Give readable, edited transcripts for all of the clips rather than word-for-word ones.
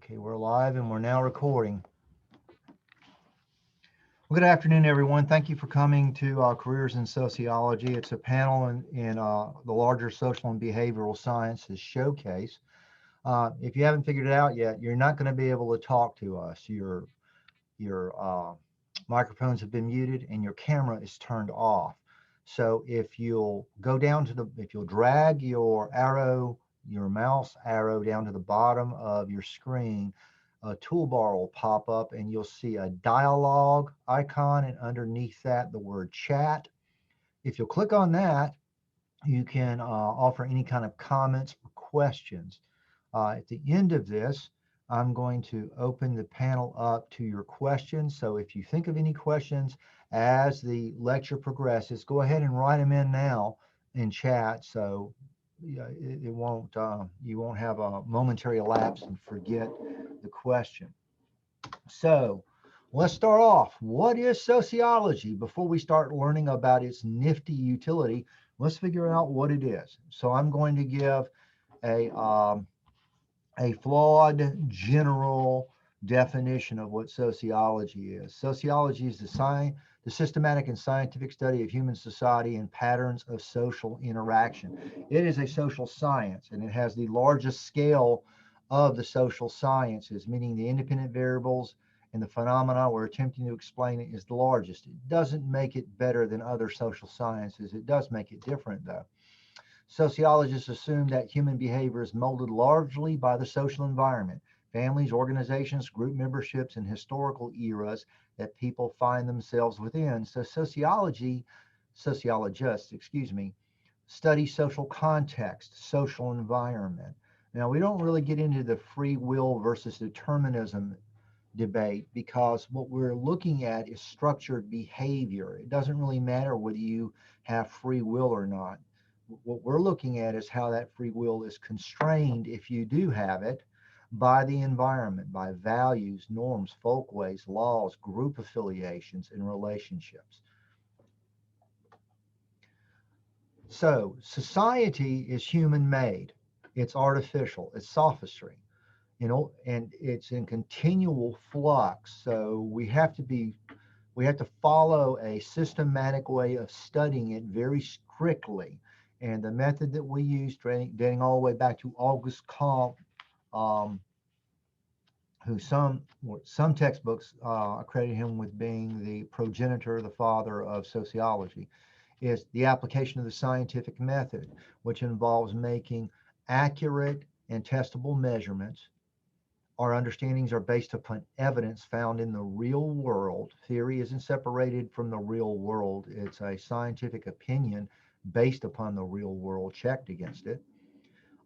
Okay, we're live and we're now recording. Well, good afternoon, everyone. Thank you for coming to Careers in Sociology. It's a panel in the larger social and behavioral sciences showcase. If you haven't figured it out yet, you're not going to be able to talk to us. Your microphones have been muted and your camera is turned off. So if you'll go down to if you'll drag your mouse arrow down to the bottom of your screen, a toolbar will pop up and you'll see a dialogue icon, and underneath that, the word chat. If you'll click on that, you can offer any kind of comments or questions. At the end of this, I'm going to open the panel up to your questions. So if you think of any questions as the lecture progresses, go ahead and write them in now in chat. So it won't, you won't have a momentary lapse and forget the question. So let's start off. What is sociology? Before we start learning about its nifty utility, let's figure out what it is. So I'm going to give a, um, a flawed general definition of what sociology is. Sociology is the systematic and scientific study of human society and patterns of social interaction. It is a social science, and it has the largest scale of the social sciences, meaning the independent variables and the phenomena we're attempting to explain it is the largest. It doesn't make it better than other social sciences. It does make it different, though. Sociologists assume that human behavior is molded largely by the social environment, families, organizations, group memberships, and historical eras that people find themselves within. So sociologists, study social context, social environment. Now, we don't really get into the free will versus determinism debate because what we're looking at is structured behavior. It doesn't really matter whether you have free will or not. What we're looking at is how that free will is constrained, if you do have it, by the environment, by values, norms, folkways, laws, group affiliations, and relationships. So society is human made, it's artificial, it's sophistry, and it's in continual flux. So we have to follow a systematic way of studying it very strictly. And the method that we use, dating all the way back to Auguste Comte, um, who some textbooks accredit him with being the progenitor, the father of sociology, is the application of the scientific method, which involves making accurate and testable measurements. Our understandings are based upon evidence found in the real world. Theory isn't separated from the real world. It's a scientific opinion based upon the real world, checked against it.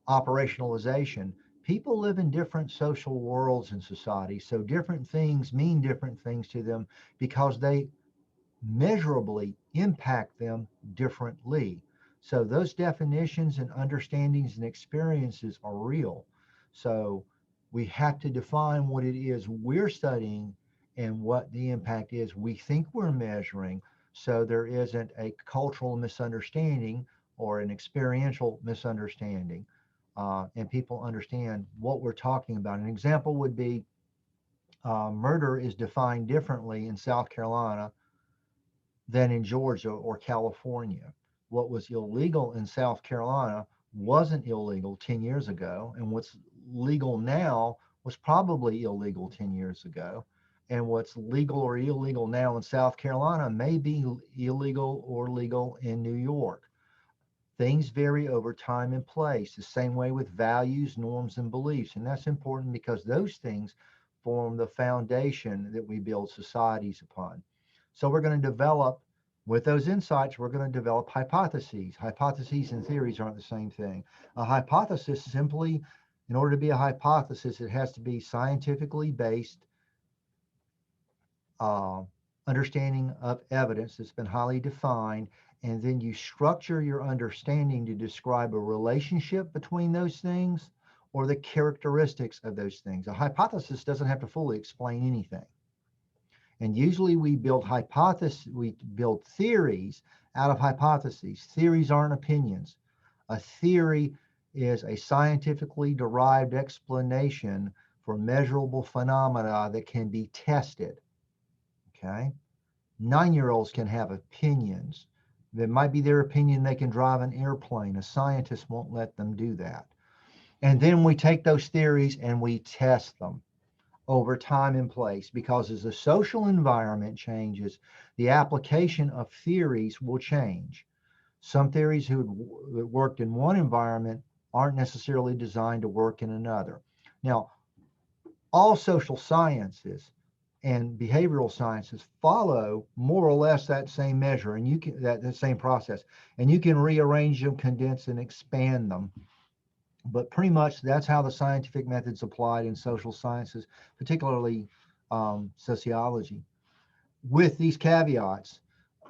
Operationalization. People live in different social worlds in society, so different things mean different things to them because they measurably impact them differently. So those definitions and understandings and experiences are real. So we have to define what it is we're studying and what the impact is we think we're measuring, so there isn't a cultural misunderstanding or an experiential misunderstanding, and people understand what we're talking about. An example would be murder is defined differently in South Carolina than in Georgia or California. What was illegal in South Carolina wasn't illegal 10 years ago, and what's legal now was probably illegal 10 years ago. And what's legal or illegal now in South Carolina may be illegal or legal in New York. Things vary over time and place, the same way with values, norms, and beliefs. And that's important because those things form the foundation that we build societies upon. So we're going to develop, with those insights, we're going to develop hypotheses. Hypotheses and theories aren't the same thing. A hypothesis simply, in order to be a hypothesis, it has to be scientifically based, uh, understanding of evidence that's been highly defined, and then you structure your understanding to describe a relationship between those things or the characteristics of those things. A hypothesis doesn't have to fully explain anything. And usually we build theories out of hypotheses. Theories aren't opinions. A theory is a scientifically derived explanation for measurable phenomena that can be tested. Okay. 9-year-olds can have opinions. That might be their opinion they can drive an airplane. A scientist won't let them do that. And then we take those theories and we test them over time and place, because as the social environment changes, the application of theories will change. Some theories that worked in one environment aren't necessarily designed to work in another. Now, all social sciences and behavioral sciences follow more or less that same measure, and you can that same process, and you can rearrange them, condense, and expand them. But pretty much that's how the scientific methods applied in social sciences, particularly sociology. With these caveats,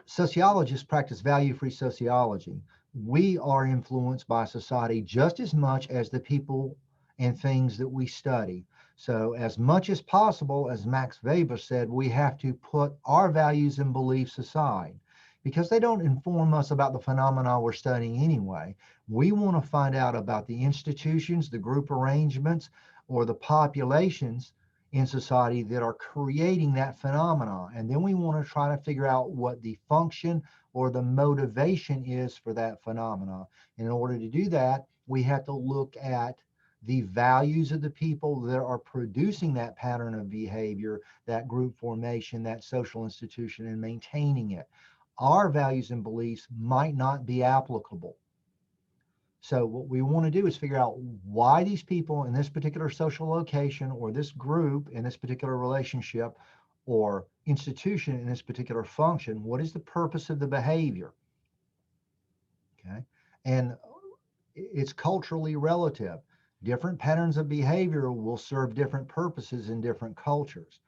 sociologists practice value-free sociology. We are influenced by society just as much as the people and things that we study. So as much as possible, as Max Weber said, we have to put our values and beliefs aside because they don't inform us about the phenomena we're studying anyway. We want to find out about the institutions, the group arrangements, or the populations in society that are creating that phenomena. And then we want to try to figure out what the function or the motivation is for that phenomena. In order to do that, we have to look at the values of the people that are producing that pattern of behavior, that group formation, that social institution, and maintaining it. Our values and beliefs might not be applicable. So what we want to do is figure out why these people in this particular social location or this group in this particular relationship or institution in this particular function, what is the purpose of the behavior? Okay. And it's culturally relative. Different patterns of behavior will serve different purposes in different cultures.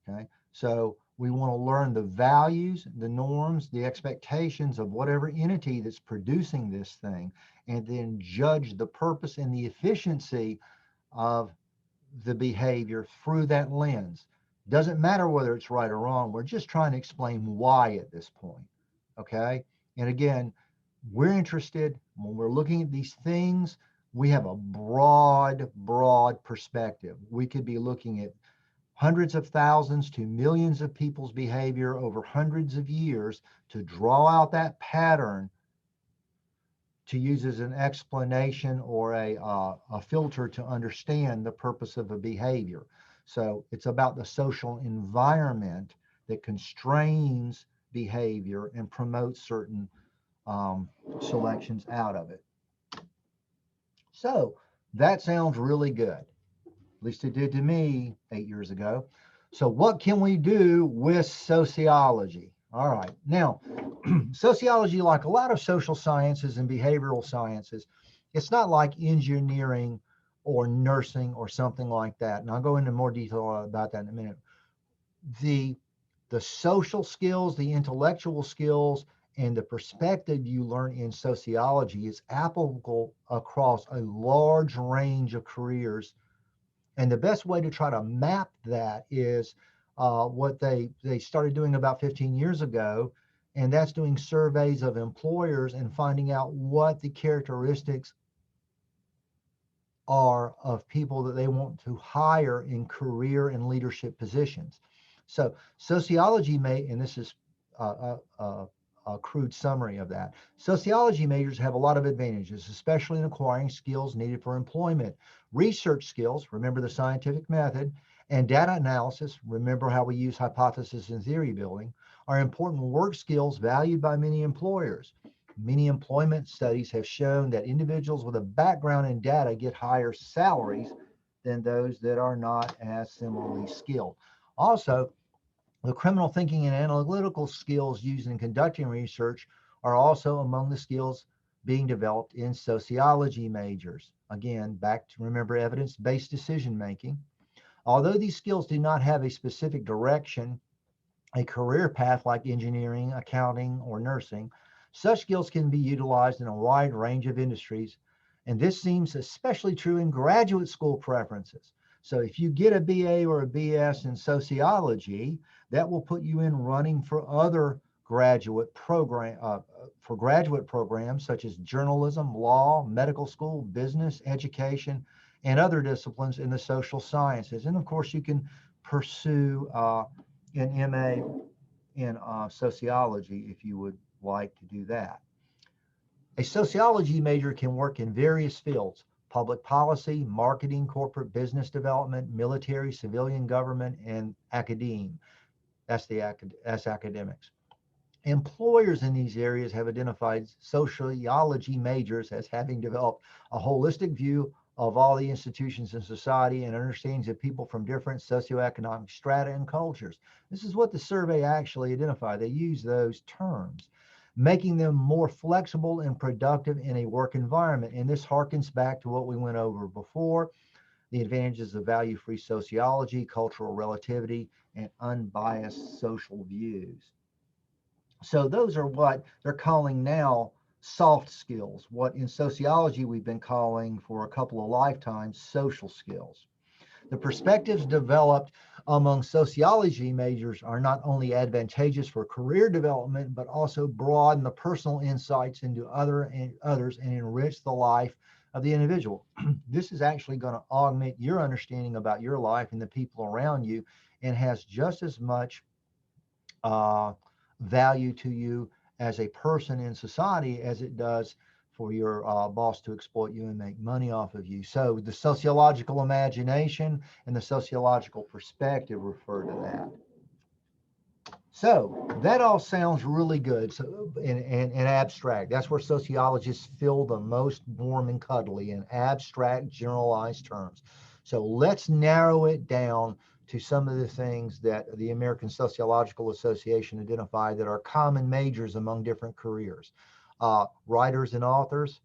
Okay. So we want to learn the values, the norms, the expectations of whatever entity that's producing this thing, and then judge the purpose and the efficiency of the behavior through that lens. Doesn't matter whether it's right or wrong. We're just trying to explain why at this point. Okay. And again, we're interested when we're looking at these things, we have a broad perspective. We could be looking at hundreds of thousands to millions of people's behavior over hundreds of years to draw out that pattern to use as an explanation or a filter to understand the purpose of a behavior. So it's about the social environment that constrains behavior and promotes certain selections out of it. So that sounds really good. At least it did to me 8 years ago. So what can we do with sociology? All right. Now, sociology, like a lot of social sciences and behavioral sciences, it's not like engineering or nursing or something like that. And I'll go into more detail about that in a minute. The social skills, the intellectual skills, and the perspective you learn in sociology is applicable across a large range of careers. And the best way to try to map that is what they started doing about 15 years ago, and that's doing surveys of employers and finding out what the characteristics are of people that they want to hire in career and leadership positions. So sociology may, and this is a crude summary of that. Sociology majors have a lot of advantages, especially in acquiring skills needed for employment. Research skills, remember the scientific method, and data analysis, remember how we use hypothesis and theory building, are important work skills valued by many employers. Many employment studies have shown that individuals with a background in data get higher salaries than those that are not as similarly skilled. Also, the criminal thinking and analytical skills used in conducting research are also among the skills being developed in sociology majors. Again, back to remember evidence-based decision making. Although these skills do not have a specific direction, a career path like engineering, accounting, or nursing, such skills can be utilized in a wide range of industries. And this seems especially true in graduate school preferences. So if you get a BA or a BS in sociology, that will put you in running for other graduate programs such as journalism, law, medical school, business, education, and other disciplines in the social sciences. And of course, you can pursue an MA in sociology if you would like to do that. A sociology major can work in various fields: public policy, marketing, corporate business development, military, civilian government, and academia. That's academics. Employers in these areas have identified sociology majors as having developed a holistic view of all the institutions in society and understandings of people from different socioeconomic strata and cultures. This is what the survey actually identified. They use those terms, making them more flexible and productive in a work environment. And this harkens back to what we went over before: the advantages of value-free sociology, cultural relativity, and unbiased social views. So those are what they're calling now soft skills, what in sociology we've been calling for a couple of lifetimes social skills. The perspectives developed among sociology majors are not only advantageous for career development, but also broaden the personal insights into others and enrich the life of the individual. This is actually going to augment your understanding about your life and the people around you, and has just as much uh, value to you as a person in society as it does for your boss to exploit you and make money off of you. So the sociological imagination and the sociological perspective refer to that. So that all sounds really good. So and abstract. That's where sociologists feel the most warm and cuddly, in abstract, generalized terms. So let's narrow it down to some of the things that the American Sociological Association identified that are common majors among different careers. Writers and authors,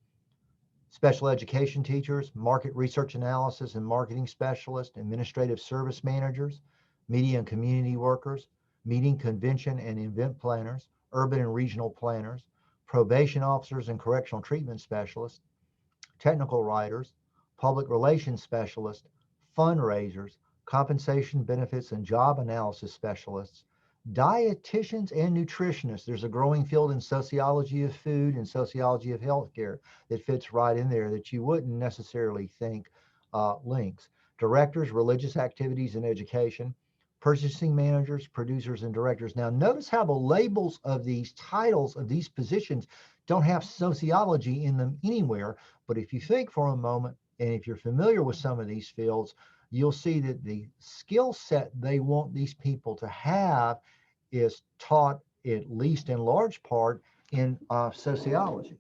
special education teachers, market research analysis and marketing specialists, administrative service managers, media and community workers, meeting, convention, and event planners, urban and regional planners, probation officers and correctional treatment specialists, technical writers, public relations specialists, fundraisers, compensation benefits and job analysis specialists, dietitians and nutritionists. There's a growing field in sociology of food and sociology of healthcare that fits right in there that you wouldn't necessarily think links. Directors, religious activities and education, purchasing managers, producers, and directors. Now, notice how the labels of these titles of these positions don't have sociology in them anywhere. But if you think for a moment, and if you're familiar with some of these fields, you'll see that the skill set they want these people to have is taught, at least in large part, in sociology.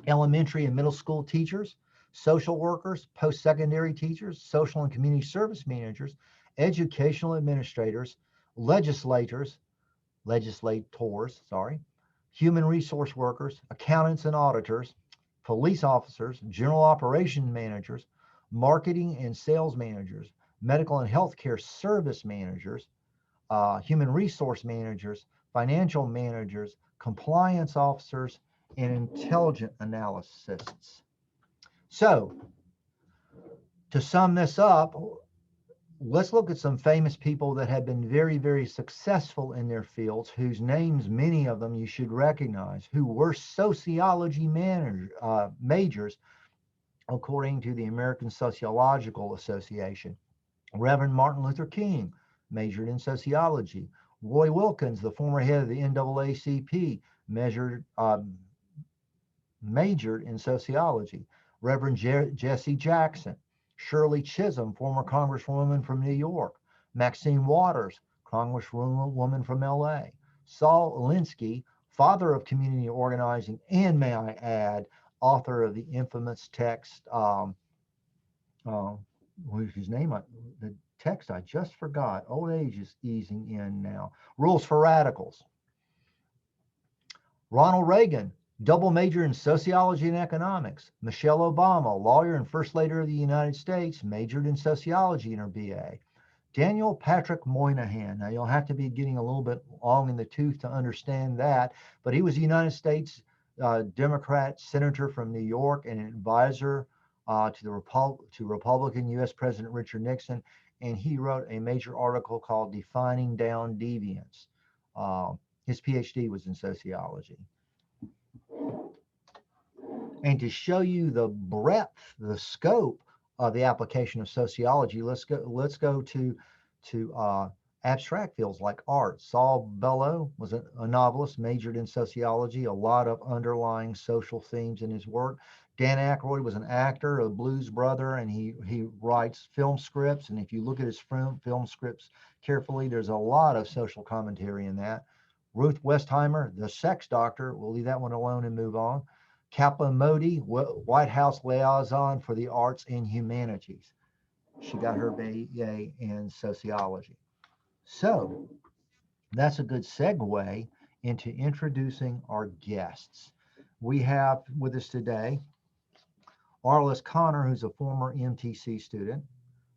Elementary and middle school teachers, social workers, post-secondary teachers, social and community service managers, educational administrators, legislators, legislators, human resource workers, accountants and auditors, police officers, general operation managers, marketing and sales managers, medical and healthcare service managers, human resource managers, financial managers, compliance officers, and intelligent analysts. So, to sum this up, let's look at some famous people that have been very, very successful in their fields, whose names, many of them, you should recognize, who were sociology majors, according to the American Sociological Association. Reverend Martin Luther King majored in sociology. Roy Wilkins, the former head of the NAACP, majored in sociology. Reverend Jesse Jackson, Shirley Chisholm, former Congresswoman from New York, Maxine Waters, Congresswoman from LA, Saul Alinsky, father of community organizing, and may I add, author of the infamous text, whose name, the text I just forgot. Old age is easing in now. Rules for Radicals. Ronald Reagan, double major in sociology and economics. Michelle Obama, lawyer and first lady of the United States, majored in sociology in her BA. Daniel Patrick Moynihan. Now, you'll have to be getting a little bit long in the tooth to understand that, but he was a United States Democrat senator from New York and an advisor to Republican U.S. President Richard Nixon, and he wrote a major article called Defining Down Deviance. His PhD was in sociology. And to show you the breadth, the scope the application of sociology, let's go to abstract fields like art. Saul Bellow was a novelist, majored in sociology, a lot of underlying social themes in his work. Dan Aykroyd was an actor, a blues brother, and he writes film scripts. And if you look at his film scripts carefully, there's a lot of social commentary in that. Ruth Westheimer, the sex doctor, we'll leave that one alone and move on. Kaplan Modi, White House liaison for the arts and humanities. She got her BA in sociology. So that's a good segue into introducing our guests. We have with us today Arliss Connor, who's a former MTC student,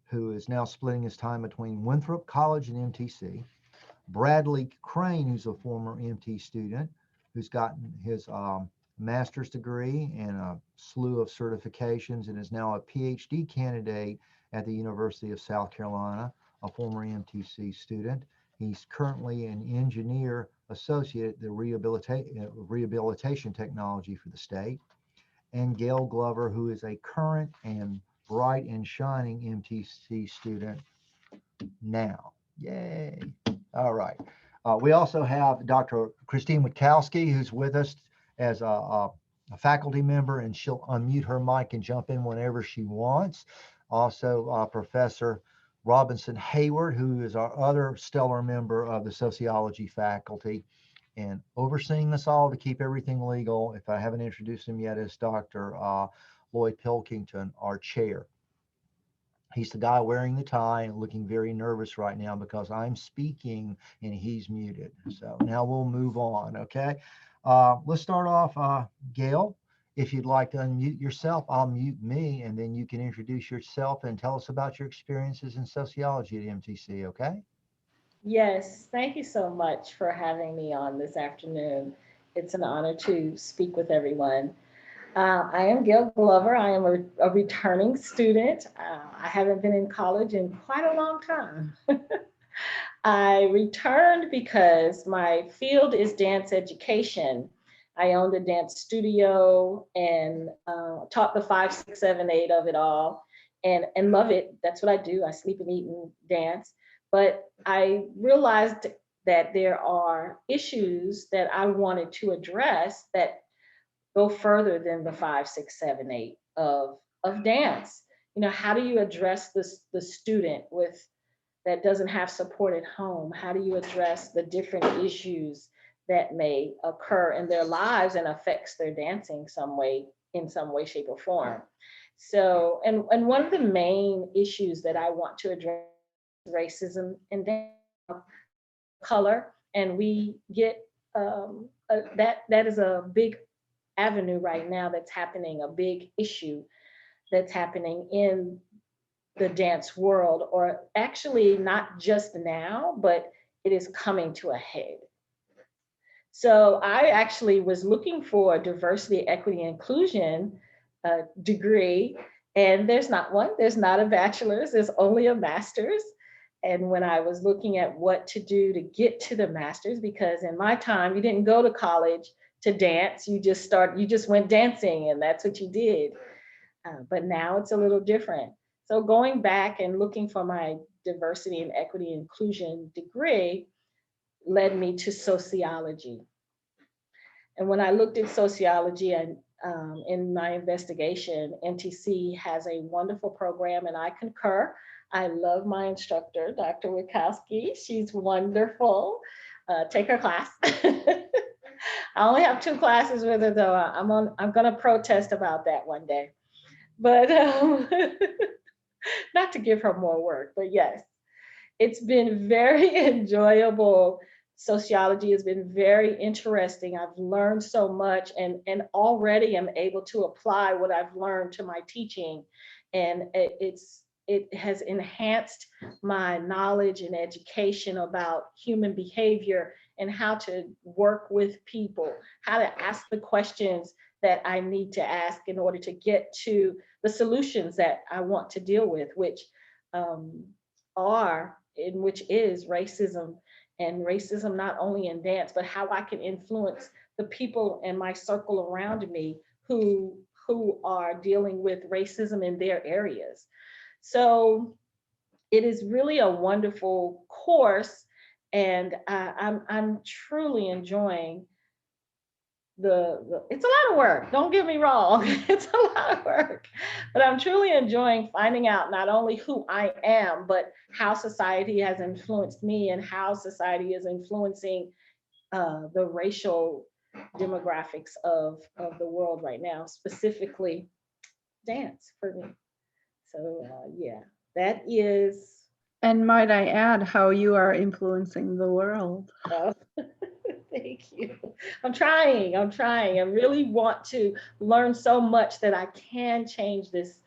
who is now splitting his time between Winthrop College and MTC. Bradley Crane, who's a former MT student, who's gotten his master's degree and a slew of certifications and is now a PhD candidate at the University of South Carolina, a former MTC student. He's currently an engineer associate at the rehabilitation technology for the state. And Gail Glover, who is a current and bright and shining MTC student now. Yay. All right. We also have Dr. Christine Witkowski, who's with us as a faculty member, and she'll unmute her mic and jump in whenever she wants. Also, Professor Robinson Hayward, who is our other stellar member of the sociology faculty. And overseeing us all to keep everything legal, if I haven't introduced him yet, is Dr. Lloyd Pilkington, our chair. He's the guy wearing the tie and looking very nervous right now because I'm speaking and he's muted. So now we'll move on, okay? Let's start off, Gail. If you'd like to unmute yourself, I'll mute me, and then you can introduce yourself and tell us about your experiences in sociology at MTC, okay? Yes, thank you so much for having me on this afternoon. It's an honor to speak with everyone. I am Gail Glover. I am a returning student. I haven't been in college in quite a long time. I returned because my field is dance education. I owned a dance studio and taught the 5, 6, 7, 8 of it all, and love it. That's what I do. I sleep and eat and dance. But I realized that there are issues that I wanted to address that go further than the 5, 6, 7, 8 of dance. You know, how do you address the student with that doesn't have support at home? How do you address the different issues that may occur in their lives and affects their dancing in some way, shape, or form? So, and one of the main issues that I want to address is racism in dance, color, and we get that is a big avenue right now that's happening, a big issue that's happening in the dance world, or actually not just now, but it is coming to a head. So I actually was looking for a diversity, equity, inclusion degree, and there's not one, there's not a bachelor's, there's only a master's. And when I was looking at what to do to get to the master's, because in my time, you didn't go to college to dance, you just went dancing and that's what you did. But now it's a little different. So going back and looking for my diversity and equity inclusion degree led me to sociology. And when I looked at sociology and in my investigation, NTC has a wonderful program, and I concur. I love my instructor, Dr. Witkowski. She's wonderful. Take her class. I only have 2 classes with her, though. I'm going to protest about that one day. But not to give her more work, but yes, it's been very enjoyable. Sociology has been very interesting. I've learned so much, and already am able to apply what I've learned to my teaching. And it has enhanced my knowledge and education about human behavior and how to work with people, how to ask the questions that I need to ask in order to get to the solutions that I want to deal with, which um, which is racism, and racism not only in dance, but how I can influence the people in my circle around me who who are dealing with racism in their areas. So it is really a wonderful course, and I'm truly enjoying the it's a lot of work, don't get me wrong. It's a lot of work, but I'm truly enjoying finding out not only who I am, but how society has influenced me and how society is influencing the racial demographics of the world right now, specifically dance for me. So yeah, that is And might I add how you are influencing the world? uh, thank you. I'm trying. I really want to learn so much that I can change this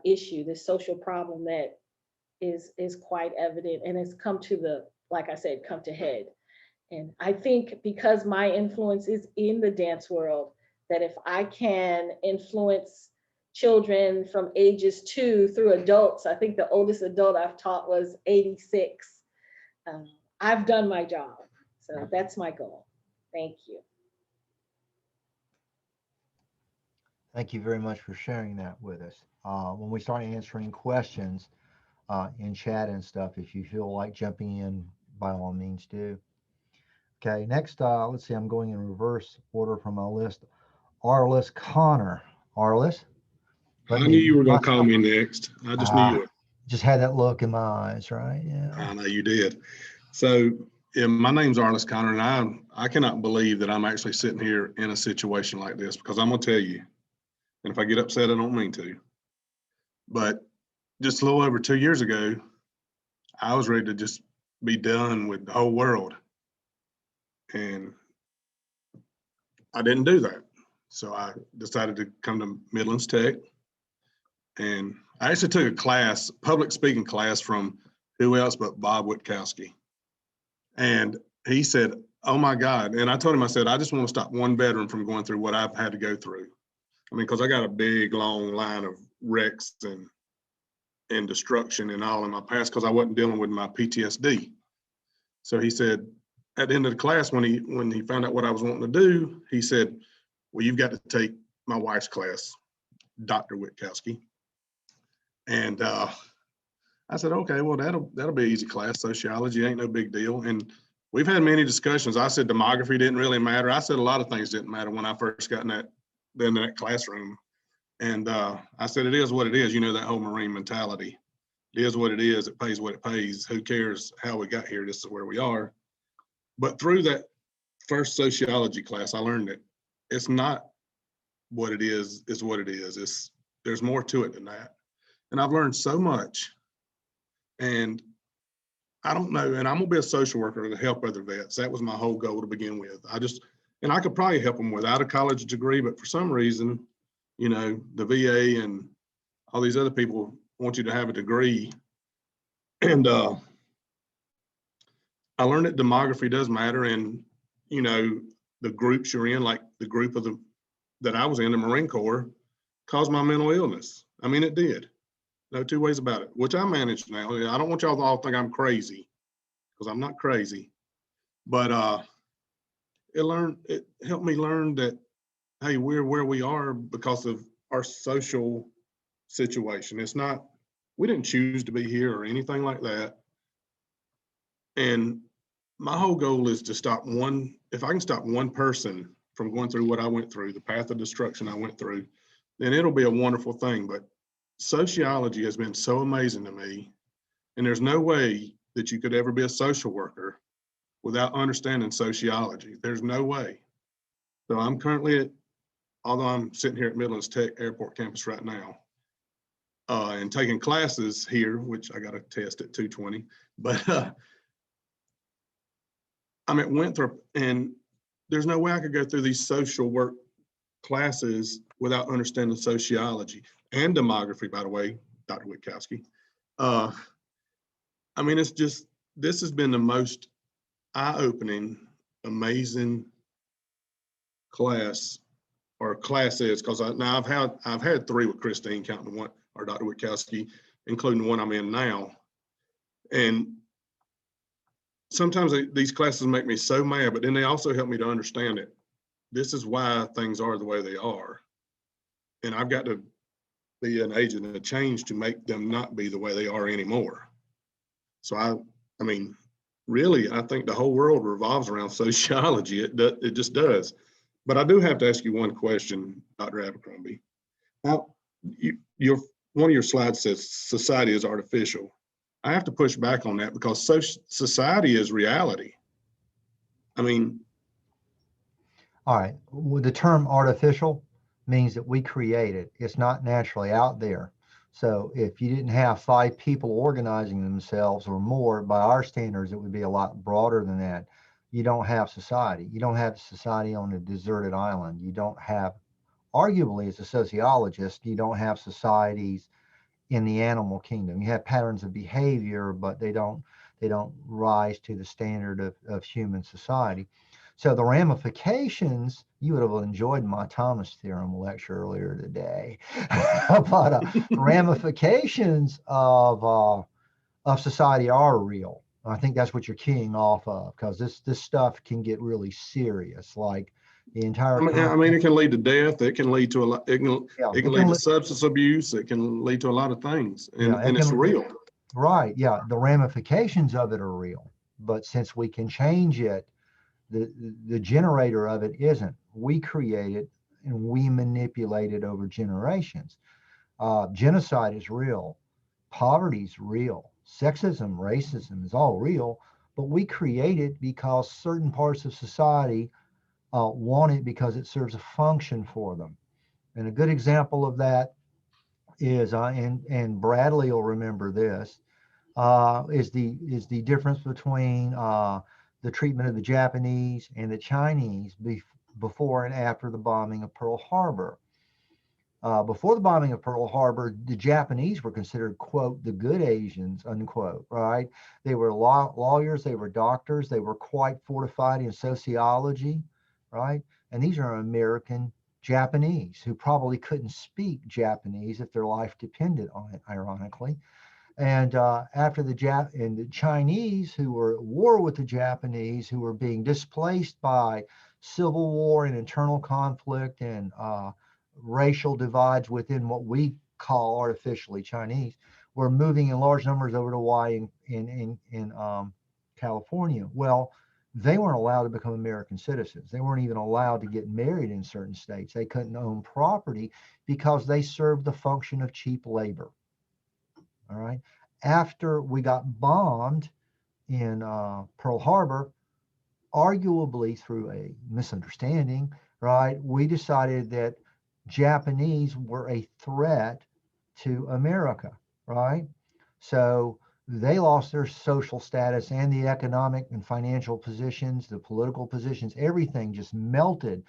issue, this social problem that is quite evident and has come to the, like I said, come to head. And I think because my influence is in the dance world, that if I can influence children from ages 2 through adults, I think the oldest adult I've taught was 86. I've done my job. So that's my goal. Thank you. Thank you very much for sharing that with us. When we start answering questions in chat and stuff, if you feel like jumping in, by all means do. Okay, next, let's see, I'm going in reverse order from my list. Arliss Connor. Arliss? I knew you were going to call me next. I just knew you would. Just had that look in my eyes, right? Yeah. I know you did. So, yeah, my name's Arliss Connor, and I cannot believe that I'm actually sitting here in a situation like this, because I'm going to tell you, and if I get upset, I don't mean to, but just a little over 2 years ago, I was ready to just be done with the whole world. And I didn't do that. So I decided to come to Midlands Tech. And I actually took a class, public speaking class, from who else but Bob Witkowski. And he said, oh my God. And I told him, I said, I just want to stop one veteran from going through what I've had to go through. I mean, because I got a big, long line of wrecks and destruction and all in my past, because I wasn't dealing with my PTSD. So he said, at the end of the class, when he found out what I was wanting to do, he said, well, you've got to take my wife's class, Dr. Witkowski. And I said, okay, well, that'll be an easy class. Sociology ain't no big deal. And we've had many discussions. I said demography didn't really matter. I said a lot of things didn't matter when I first got in that classroom. And I said, it is what it is. You know, that whole Marine mentality. It is what it is. It pays what it pays. Who cares how we got here? This is where we are. But through that first sociology class, I learned that it's not what it is what it is. There's more to it than that. And I've learned so much. And I don't know, and I'm gonna be a social worker to help other vets. That was my whole goal to begin with. And I could probably help them without a college degree, but for some reason, you know, the VA and all these other people want you to have a degree. And I learned that demography does matter, and you know, the groups you're in, like the group that I was in, the Marine Corps, caused my mental illness. I mean, it did. No two ways about it, which I manage now. I don't want y'all to all think I'm crazy, because I'm not crazy. But it helped me learn that, hey, we're where we are because of our social situation. It's not, we didn't choose to be here or anything like that. And my whole goal is to stop if I can stop one person from going through what I went through, the path of destruction I went through, then it'll be a wonderful thing. But sociology has been so amazing to me. And there's no way that you could ever be a social worker without understanding sociology. There's no way. So I'm currently although I'm sitting here at Midlands Tech Airport campus right now, and taking classes here, which I got a test at 2:20, but I'm at Winthrop, and there's no way I could go through these social work classes without understanding sociology and demography, by the way, Dr. Witkowski. I mean, this has been the most eye-opening, amazing class, or classes, because now I've had 3 with Christine, counting one, or Dr. Witkowski, including the one I'm in now. And sometimes these classes make me so mad, but then they also help me to understand it. This is why things are the way they are. and I've got to be an agent of change to make them not be the way they are anymore. So I mean, really, I think the whole world revolves around sociology. It just does. But I do have to ask you one question, Dr. Abercrombie. Now, one of your slides says society is artificial. I have to push back on that because society is reality. I mean, All right, well, the term artificial means that we create it. It's not naturally out there. So if you didn't have 5 people organizing themselves or more, by our standards, it would be a lot broader than that. You don't have society. You don't have society on a deserted island. You don't have, arguably, as a sociologist, you don't have societies in the animal kingdom. You have patterns of behavior, but they don't rise to the standard of human society. So the ramifications, you would have enjoyed my Thomas theorem lecture earlier today, but ramifications of society are real. I think that's what you're keying off of, because this stuff can get really serious. Like the entire I mean, it can lead to death. It can lead to a lot. It can lead to substance abuse. It can lead to a lot of things, and it's real. Right. Yeah. The ramifications of it are real, but since we can change it, the generator of it isn't. We create it and we manipulate it over generations. Genocide is real. Poverty is real. Sexism, racism is all real, but we create it because certain parts of society want it because it serves a function for them. And a good example of that is, and Bradley will remember this, is the difference between the treatment of the Japanese and the Chinese before and after the bombing of Pearl Harbor. Before the bombing of Pearl Harbor, the Japanese were considered, quote, the good Asians, unquote, right? They were lawyers, they were doctors, they were quite fortified in sociology, right? And these are American Japanese who probably couldn't speak Japanese if their life depended on it, ironically. And after the Chinese, who were at war with the Japanese, who were being displaced by civil war and internal conflict and racial divides within what we call artificially Chinese, were moving in large numbers over to Hawaii in California. Well, they weren't allowed to become American citizens. They weren't even allowed to get married in certain states. They couldn't own property because they served the function of cheap labor. All right. After we got bombed in Pearl Harbor, arguably through a misunderstanding, right, we decided that Japanese were a threat to America, right? So they lost their social status and the economic and financial positions, the political positions, everything just melted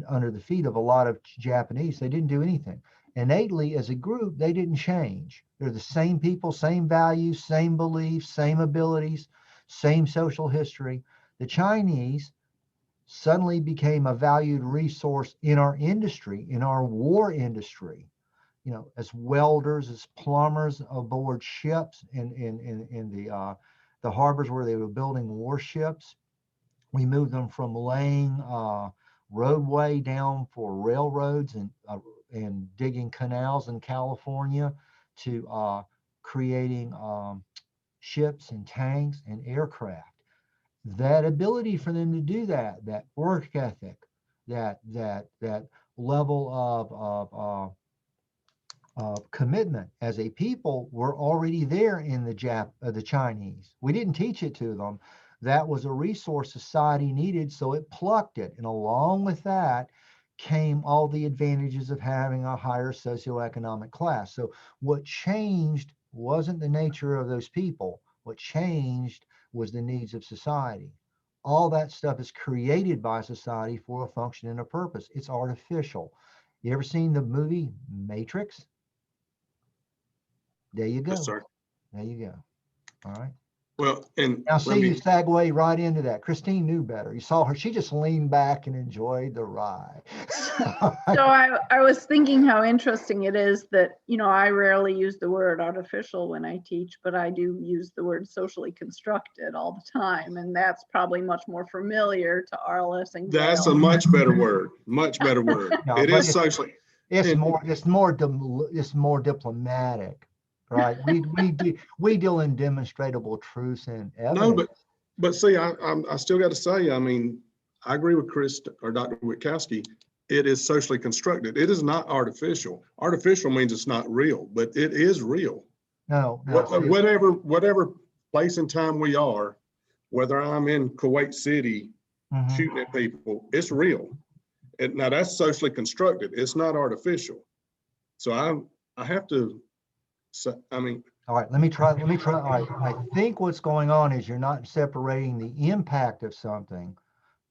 under the feet of a lot of Japanese. They didn't do anything. Innately, as a group, they didn't change. They're the same people, same values, same beliefs, same abilities, same social history. The Chinese suddenly became a valued resource in our industry, in our war industry, as welders, as plumbers aboard ships in the harbors where they were building warships. We moved them from laying roadway down for railroads and digging canals in California to creating ships and tanks and aircraft. That ability for them to do that work ethic, that level of commitment as a people were already there in the Chinese. We didn't teach it to them. That was a resource society needed, so it plucked it. And along with that came all the advantages of having a higher socioeconomic class. So what changed wasn't the nature of those people. What changed was the needs of society. All that stuff is created by society for a function and a purpose. It's artificial. You ever seen the movie Matrix? There you go. Yes, sir. There you go. All right. Well, and Now see, you segue right into that. Christine knew better. You saw her. She just leaned back and enjoyed the ride. So I was thinking how interesting it is that, I rarely use the word artificial when I teach, but I do use the word socially constructed all the time. And that's probably much more familiar to RLS and that's a much better word. Much better word. No, it is socially. It's more diplomatic, right? We deal in demonstrable truths and No, evidence. but see, I still got to say, I mean, I agree with Chris or Dr. Witkowski. It is socially constructed. It is not artificial. Artificial means it's not real, but it is real. No, Whatever place and time we are, whether I'm in Kuwait City mhm. shooting at people, it's real. And now that's socially constructed. It's not artificial. So I have to say, I mean, All right, let me try. All right, I think what's going on is you're not separating the impact of something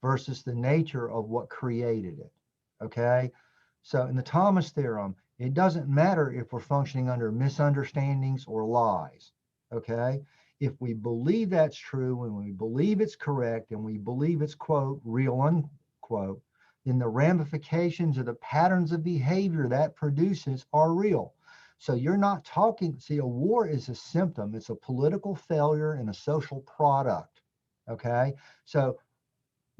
versus the nature of what created it. Okay. So in the Thomas theorem, it doesn't matter if we're functioning under misunderstandings or lies. Okay. If we believe that's true and we believe it's correct and we believe it's, quote, real, unquote, then the ramifications of the patterns of behavior that produces are real. So you're not talking, see, a war is a symptom, it's a political failure and a social product. Okay. So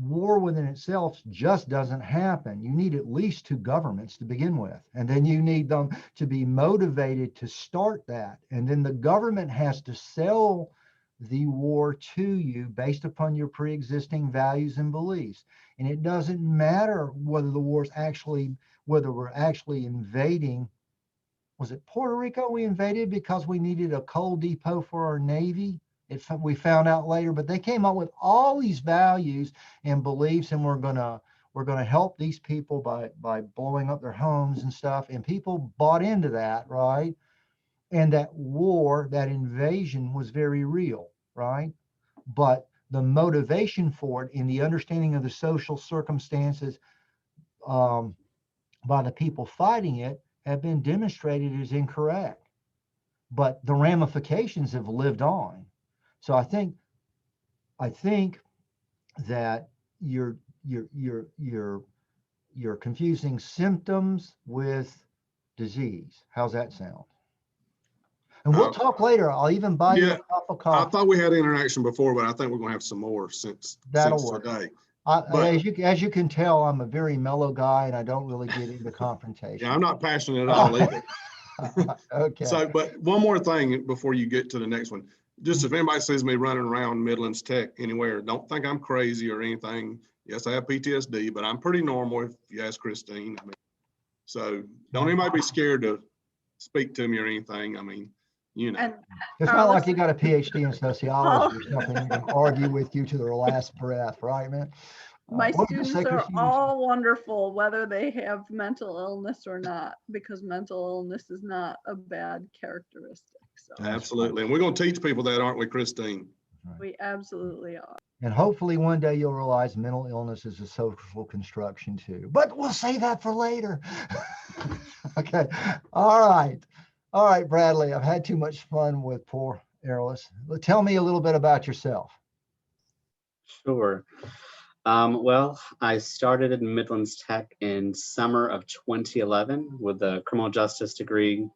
war within itself just doesn't happen. You need at least two governments to begin with, and then you need them to be motivated to start that. And then the government has to sell the war to you based upon your pre-existing values and beliefs. And it doesn't matter whether whether we're actually invading. Was it Puerto Rico we invaded because we needed a coal depot for our Navy? We found out later, but they came up with all these values and beliefs, and we're gonna help these people by blowing up their homes and stuff. And people bought into that, right? And that war, that invasion was very real, right? But the motivation for it in the understanding of the social circumstances by the people fighting it have been demonstrated as incorrect. But the ramifications have lived on. So I think that you're confusing symptoms with disease. How's that sound? And we'll talk later. I'll even buy you yeah, a cup of I coffee. thought we had interaction before, but I think we're gonna have some more since That'll work. today. But as you can tell, I'm a very mellow guy, and I don't really get into confrontation. Yeah, I'm not passionate at all either. Okay. So, but one more thing before you get to the next one. Just if anybody sees me running around Midlands Tech anywhere, don't think I'm crazy or anything. Yes, I have PTSD, but I'm pretty normal if you ask Christine. I mean, so don't anybody be scared to speak to me or anything. I mean, you know. And It's not like you got a PhD in sociology or something and can argue with you to their last breath, right, man? my What did you students say, are Christine? all wonderful, whether they have mental illness or not, because mental illness is not a bad characteristic. So Absolutely. And we're going to teach people that, aren't we, Christine? we absolutely are. And hopefully one day you'll realize mental illness is a social construction too. But we'll save that for later. Okay. All right. All right, Bradley. I've had too much fun with poor Airless. Tell me a little bit about yourself. Sure. Well, I started at Midlands Tech in summer of 2011 with a criminal justice degree.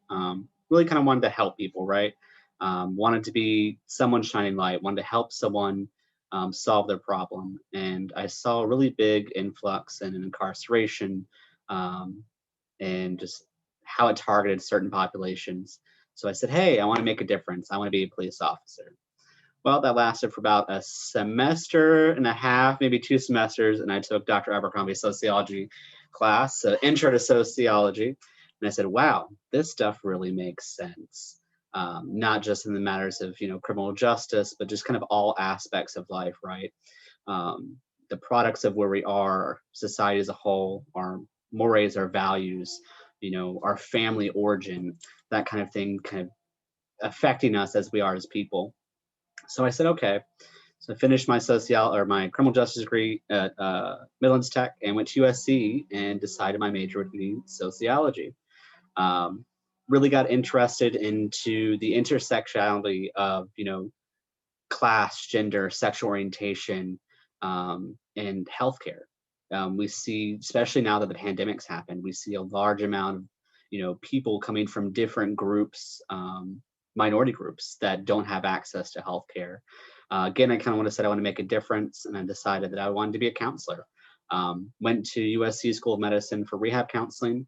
Really kind of wanted to help people, right? Wanted to be someone shining light, wanted to help someone solve their problem. And I saw a really big influx in incarceration and just how it targeted certain populations. So I said, hey, I want to make a difference. I want to be a police officer. Well, that lasted for about a semester and a half, maybe 2 semesters, and I took Dr. Abercrombie's sociology class, Intro to Sociology, and I said, wow, this stuff really makes sense. Not just in the matters of, criminal justice, but just kind of all aspects of life, right? The products of where we are, society as a whole, our mores, our values, our family origin, that kind of thing kind of affecting us as we are as people. So I said, okay. So I finished my my criminal justice degree at Midlands Tech and went to USC and decided my major would be sociology. Really got interested into the intersectionality of, class, gender, sexual orientation, and healthcare. We see, especially now that the pandemic's happened, we see a large amount of, people coming from different groups, minority groups that don't have access to healthcare. Again, I kind of want to say I want to make a difference, and I decided that I wanted to be a counselor. Went to USC School of Medicine for rehab counseling,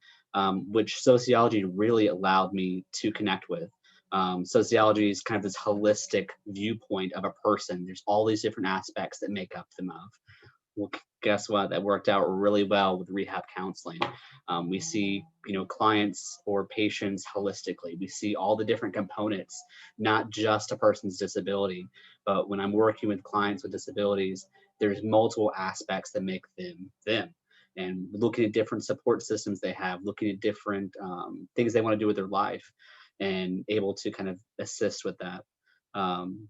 which sociology really allowed me to connect with. Sociology is kind of this holistic viewpoint of a person. There's all these different aspects that make up them of. Well, guess what? That worked out really well with rehab counseling. We see, clients or patients holistically. We see all the different components, not just a person's disability, but when I'm working with clients with disabilities, there's multiple aspects that make them them. And looking at different support systems they have, looking at different things they want to do with their life, and able to kind of assist with that.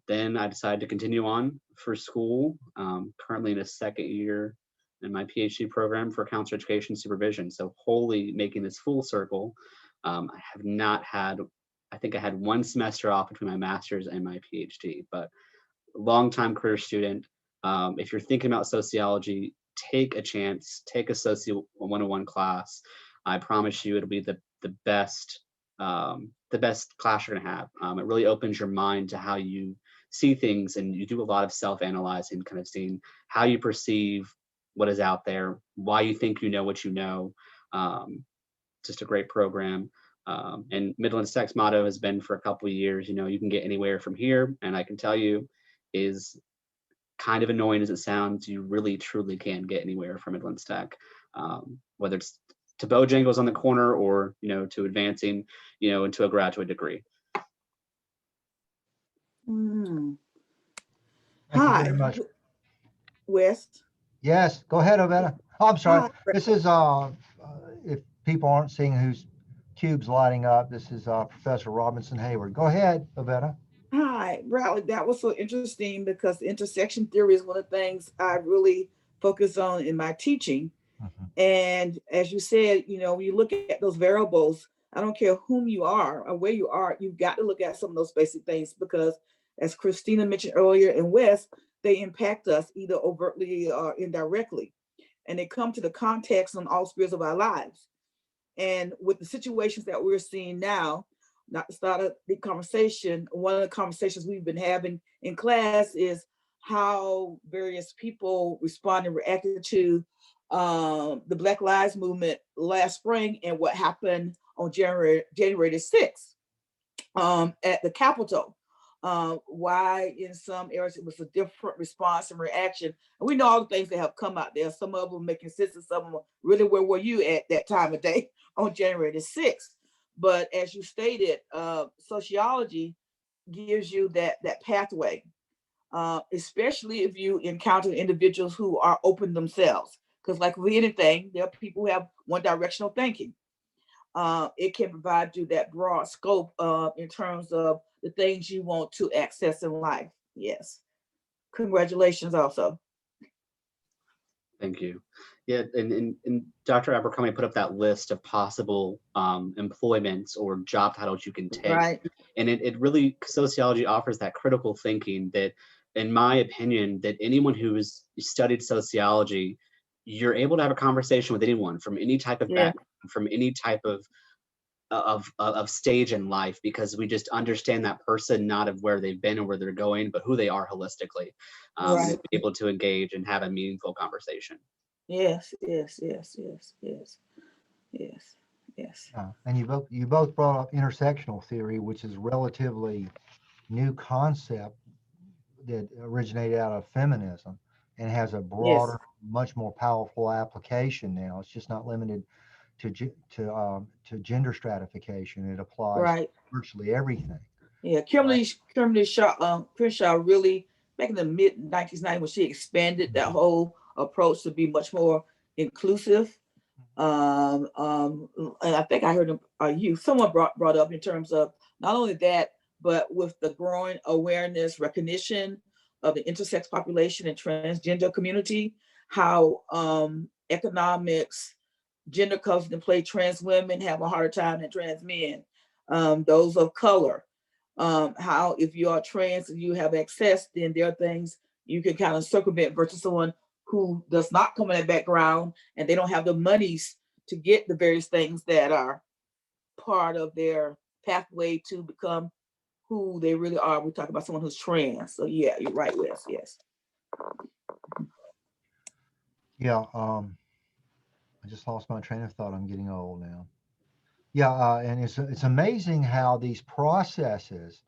Then I decided to continue on for school, currently in a second year in my PhD program for counselor education supervision. So wholly making this full circle. I have not had, I think I had one semester off between my master's and my PhD, but longtime career student. If you're thinking about sociology, take a chance, take a Socio 101 class. I promise you it'll be the best class you're gonna have. It really opens your mind to how you see things, and you do a lot of self-analyzing, kind of seeing how you perceive what is out there, why you think you know what you know. Just a great program. And Midlands Tech's motto has been for a couple of years, you can get anywhere from here. And I can tell you, is kind of annoying as it sounds, you really truly can get anywhere from Midlands Tech, whether it's to Bojangles on the corner or, to advancing, into a graduate degree. Thank you Hi, very much. West. Yes, go ahead, Ovetta. Oh, I'm sorry. Hi. This is, if people aren't seeing whose cube's lighting up, this is Professor Robinson Hayward. Go ahead, Ovetta. Hi, Bradley. That was so interesting because intersection theory is one of the things I really focus on in my teaching. Mhm. And as you said, when you look at those variables, I don't care whom you are or where you are, you've got to look at some of those basic things because, as Christina mentioned earlier, in West, they impact us either overtly or indirectly. And they come to the context on all spheres of our lives. And with the situations that we're seeing now, not to start a big conversation, one of the conversations we've been having in class is how various people responded and reacted to the Black Lives Movement last spring and what happened on January the 6th at the Capitol. Why in some areas it was a different response and reaction. And we know all the things that have come out there. Some of them making sense and some of them really where were you at that time of day on January the 6th. But as you stated, sociology gives you that pathway, especially if you encounter individuals who are open themselves. Because like with anything, there are people who have one directional thinking. It can provide you that broad scope in terms of the things you want to access in life. Yes. Congratulations also. Thank you. Yeah, and Dr. Abercrombie put up that list of possible employments or job titles you can take. Right. And it really, sociology offers that critical thinking that, in my opinion, that anyone who's studied sociology, you're able to have a conversation with anyone from any type of Yeah. background, from any type of stage in life, because we just understand that person, not of where they've been or where they're going, but who they are holistically, Right. and be able to engage and have a meaningful conversation. Yes. And you both brought up intersectional theory, which is relatively new concept that originated out of feminism and has a broader, much more powerful application now. It's just not limited to gender stratification. It applies Right. to virtually everything. Yeah. Kimberly Crenshaw really back in the mid 1990s when she expanded that whole approach to be much more inclusive. And I think I heard someone brought up in terms of not only that, but with the growing awareness, recognition of the intersex population and transgender community, how economics, gender comes into play. Trans women have a harder time than trans men. Those of color, how if you are trans and you have access, then there are things you can kind of circumvent versus someone who does not come in that background and they don't have the monies to get the various things that are part of their pathway to become who they really are. We talk about someone who's trans. So yeah, you're right, Wes. Yes. Yeah. I just lost my train of thought. I'm getting old now. Yeah, and it's amazing how these processes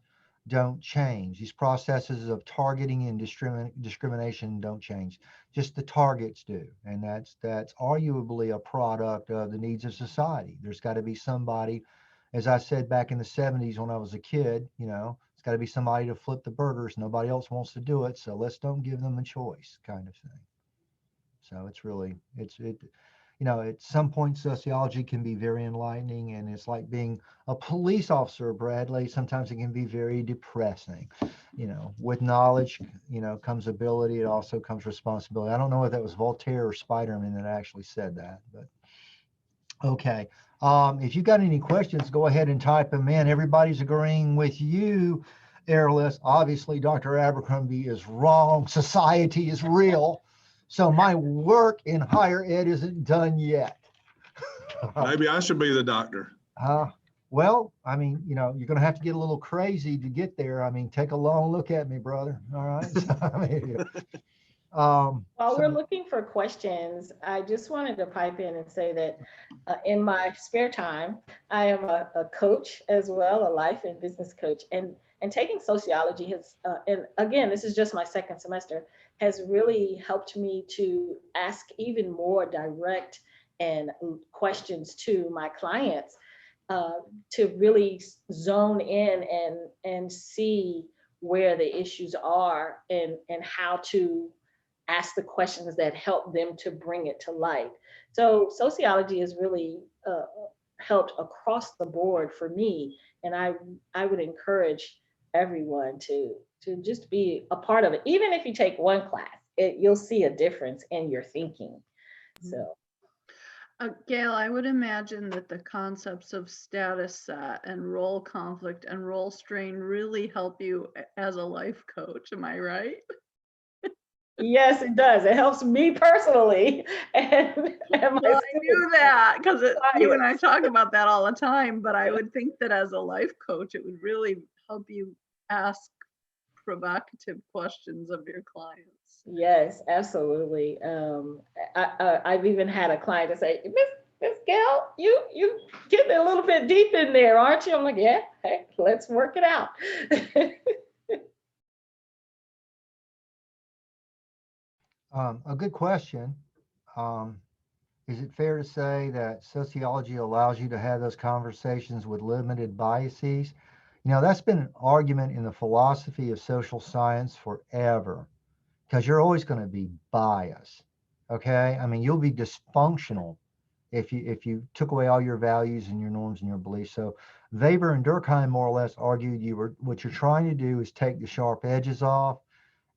don't change. These processes of targeting and discrimination don't change. Just the targets do, and that's arguably a product of the needs of society. There's got to be somebody, as I said back in the '70s when I was a kid. It's got to be somebody to flip the burgers. Nobody else wants to do it, so let's don't give them a choice, kind of thing. So it's really at some point sociology can be very enlightening, and it's like being a police officer, Bradley. Sometimes it can be very depressing. With knowledge, comes ability. It also comes responsibility. I don't know if that was Voltaire or Spider-Man that actually said that, but okay. If you got any questions, go ahead and type them in. Everybody's agreeing with you, Airless. Obviously, Dr. Abercrombie is wrong. Society is real. So my work in higher ed isn't done yet. Maybe I should be the doctor. Well, I mean, you're going to have to get a little crazy to get there. I mean, take a long look at me, brother. All right. So, I mean, While we're looking for questions, I just wanted to pipe in and say that in my spare time, I am a coach as well, a life and business coach. And taking sociology has, and again, this is just my second semester, has really helped me to ask even more direct and questions to my clients uh, to really zone in and see where the issues are and how to ask the questions that help them to bring it to light. So sociology has really helped across the board for me, and I would encourage everyone to just be a part of it. Even if you take one class, you'll see a difference in your thinking. So Gail, I would imagine that the concepts of status set and role conflict and role strain really help you as a life coach. Am I right? yes, it does. It helps me personally, and my Well, I knew students. that because you and I Clients. talk about that all the time, but I would think that as a life coach, it would really help you ask provocative questions of your clients. Yes, absolutely. I've even had a client to say, Miss Gail, you getting a little bit deep in there, aren't you? I'm like, yeah, hey, let's work it out. a good question. Um, is it fair to say that sociology allows you to have those conversations with limited biases? That's been an argument in the philosophy of social science forever, because you're always going to be biased. Okay. I mean, you'll be dysfunctional if you took away all your values and your norms and your beliefs. So Weber and Durkheim more or less argued what you're trying to do is take the sharp edges off,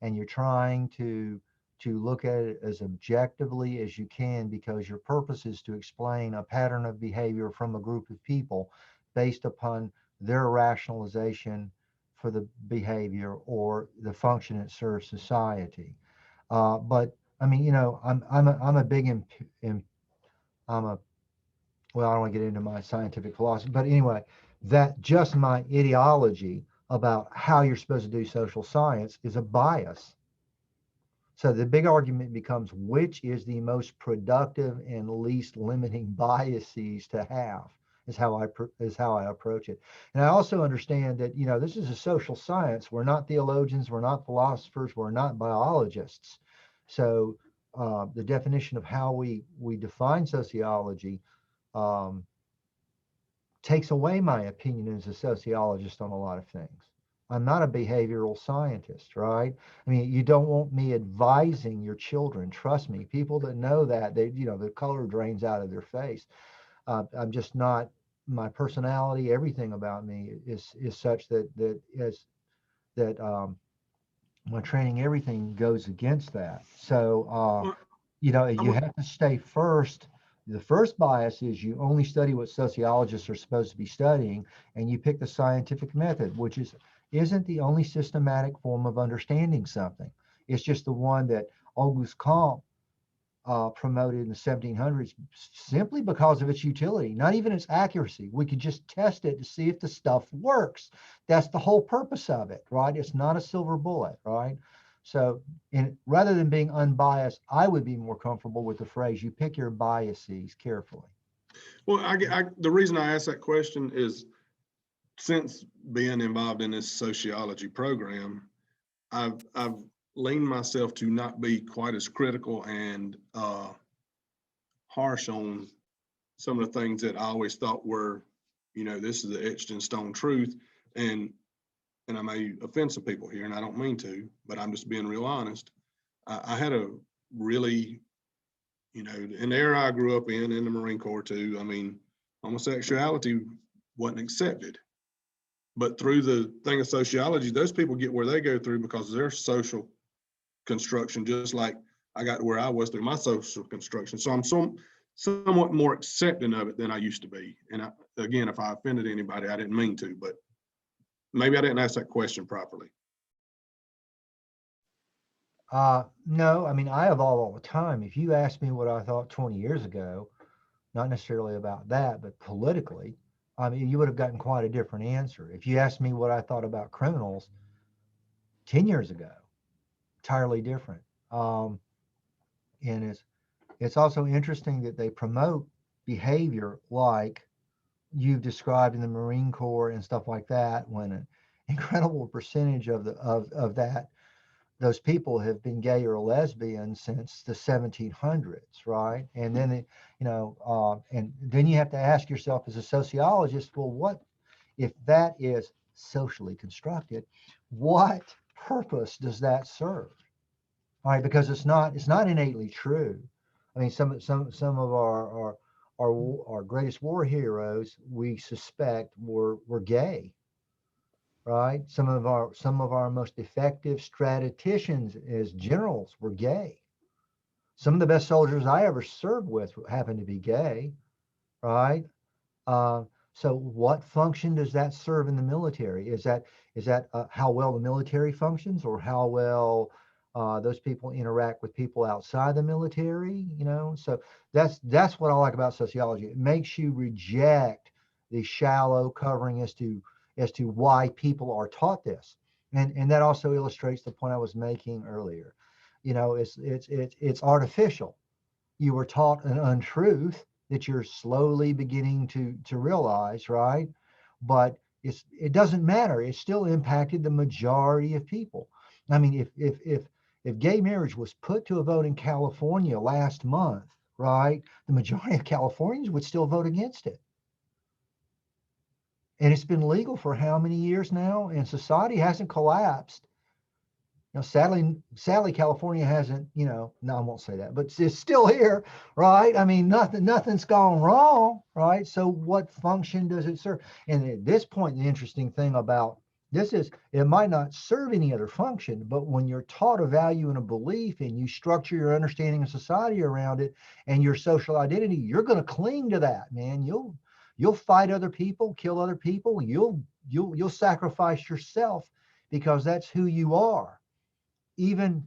and you're trying to look at it as objectively as you can, because your purpose is to explain a pattern of behavior from a group of people based upon their rationalization for the behavior or the function it serves society. But I mean, I'm a big I'm a well, I don't want to get into my scientific philosophy, but anyway, that just my ideology about how you're supposed to do social science is a bias. So the big argument becomes which is the most productive and least limiting biases to have is how I approach it. And I also understand that this is a social science. We're not theologians, we're not philosophers, we're not biologists. So the definition of how we define sociology um, takes away my opinion as a sociologist on a lot of things. I'm not a behavioral scientist, right? I mean, you don't want me advising your children. Trust me, people that know that, the color drains out of their face. I'm just not. My personality, everything about me is such that my training, everything goes against that. So, Well, you have to stay first. The first bias is you only study what sociologists are supposed to be studying, and you pick the scientific method, which isn't the only systematic form of understanding something. It's just the one that Auguste Comte promoted in the 1700s simply because of its utility, not even its accuracy. We could just test it to see if the stuff works. That's the whole purpose of it, right? It's not a silver bullet, right? So, rather than being unbiased, I would be more comfortable with the phrase, you pick your biases carefully. Well, the reason I asked that question is since being involved in this sociology program, I've leaned myself to not be quite as critical and harsh on some of the things that I always thought were, this is the etched in stone truth. And I may offend some people here, and I don't mean to, but I'm just being real honest. I had a really, in the era I grew up in the Marine Corps too, I mean, homosexuality wasn't accepted. But through the thing of sociology, those people get where they go through because of their social construction, just like I got to where I was through my social construction. So I'm somewhat more accepting of it than I used to be. And again, if I offended anybody, I didn't mean to, but maybe I didn't ask that question properly. No, I mean, I evolve all the time. If you asked me what I thought 20 years ago, not necessarily about that, but politically, I mean, you would have gotten quite a different answer. If you asked me what I thought about criminals 10 years ago, entirely different. And it's also interesting that they promote behavior like you've described in the Marine Corps and stuff like that, when an incredible percentage of that those people have been gay or lesbian since the 1700s, right? And then and then you have to ask yourself as a sociologist, well, what if that is socially constructed? What purpose does that serve? All right, because it's not innately true. I mean, some of our greatest war heroes we suspect were gay, right? Some of our most effective strategicians as generals were gay. Some of the best soldiers I ever served with happened to be gay, right? So what function does that serve in the military? Is that how well the military functions, or how well those people interact with people outside the military? So that's what I like about sociology. It makes you reject the shallow covering as to why people are taught this, and that also illustrates the point I was making earlier. It's artificial. You were taught an untruth that you're slowly beginning to realize, right? But it doesn't matter. It still impacted the majority of people. I mean, if gay marriage was put to a vote in California last month, right, the majority of Californians would still vote against it. And it's been legal for how many years now? And society hasn't collapsed. Sadly, California hasn't, no, I won't say that, but it's still here, right? I mean, nothing's gone wrong, right? So what function does it serve? And at this point, the interesting thing about this is it might not serve any other function, but when you're taught a value and a belief and you structure your understanding of society around it and your social identity, you're going to cling to that, man. You'll fight other people, kill other people. You'll sacrifice yourself because that's who you are. Even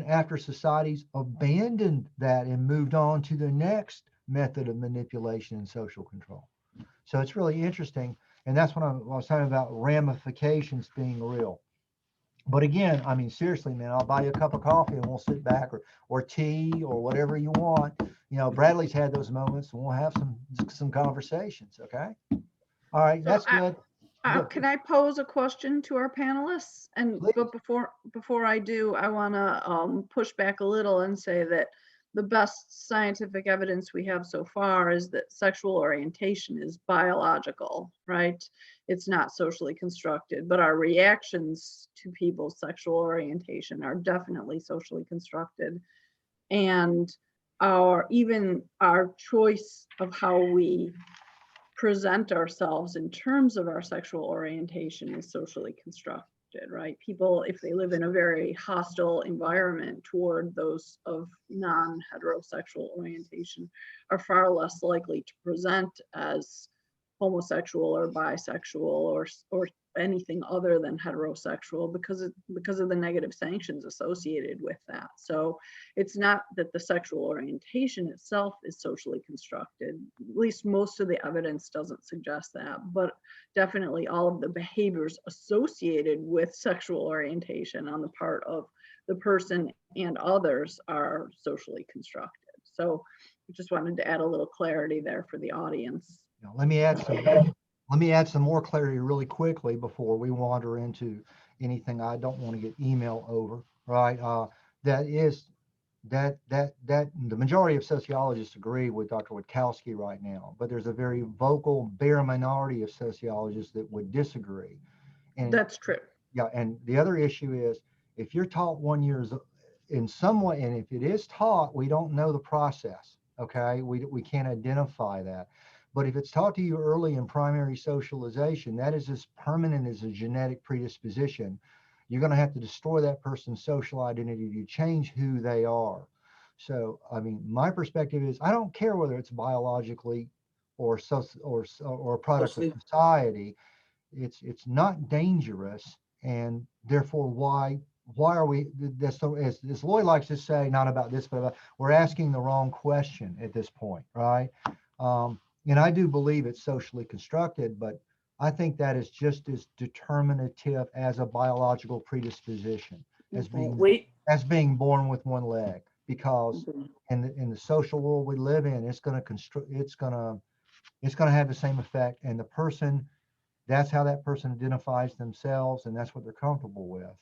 after societies abandoned that and moved on to the next method of manipulation and social control. So it's really interesting. And that's what I was talking about, ramifications being real. But again, I mean, seriously, man, I'll buy you a cup of coffee and we'll sit back, or tea, or whatever you want. Bradley's had those moments, and we'll have some conversations. Okay. All right. That's good. Can I pose a question to our panelists? But before I do, I want to push back a little and say that the best scientific evidence we have so far is that sexual orientation is biological, right? It's not socially constructed, but our reactions to people's sexual orientation are definitely socially constructed. And even our choice of how we present ourselves in terms of our sexual orientation is socially constructed, right? People, if they live in a very hostile environment toward those of non-heterosexual orientation, are far less likely to present as homosexual or bisexual or anything other than heterosexual because of the negative sanctions associated with that. So it's not that the sexual orientation itself is socially constructed. At least most of the evidence doesn't suggest that, but definitely all of the behaviors associated with sexual orientation on the part of the person and others are socially constructed. So just wanted to add a little clarity there for the audience. Now, let me add some more clarity really quickly before we wander into anything I don't want to get email over, right? That is that the majority of sociologists agree with Dr. Witkowski right now, but there's a very vocal bare minority of sociologists that would disagree. And That's true. yeah, and the other issue is if you're taught 1 year in some way, and if it is taught, we don't know the process. Okay, we can't identify that. But if it's taught to you early in primary socialization, that is as permanent as a genetic predisposition. You're going to have to destroy that person's social identity to change who they are. So, I mean, my perspective is I don't care whether it's biologically or a product of society. It's not dangerous, and therefore why are we, that's so, as Lloyd likes to say, not about this, but about, we're asking the wrong question at this point, right? And I do believe it's socially constructed, but I think that is just as determinative as a biological predisposition, as being born with one leg, because in the social world we live in, it's going to have the same effect, and the person, that's how that person identifies themselves, and that's what they're comfortable with.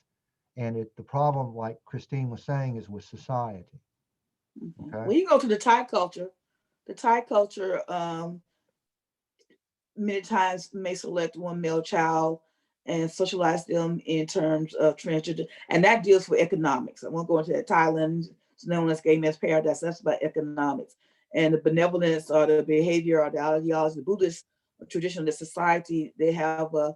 And the problem, like Christine was saying, is with society. Okay. When you go to the Thai culture, many times may select one male child and socialize them in terms of transgender, and that deals with economics. I won't go into that. Thailand, it's known as gay man's paradise. That's about economics. And the benevolence or the behavior or the ideology, the Buddhist tradition of the society, they have a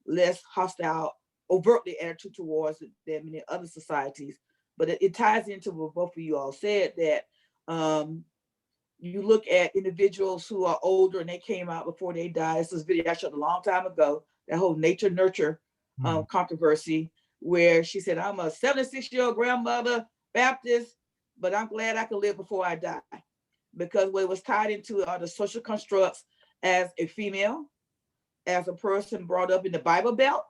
less hostile, overtly attitude towards it than many other societies. But it ties into what both of you all said, that you look at individuals who are older and they came out before they died. This is a video I showed a long time ago, that whole nature nurture controversy, where she said, I'm a 76-year-old grandmother, Baptist, but I'm glad I can live before I die. Because what it was tied into are the social constructs as a female, as a person brought up in the Bible Belt,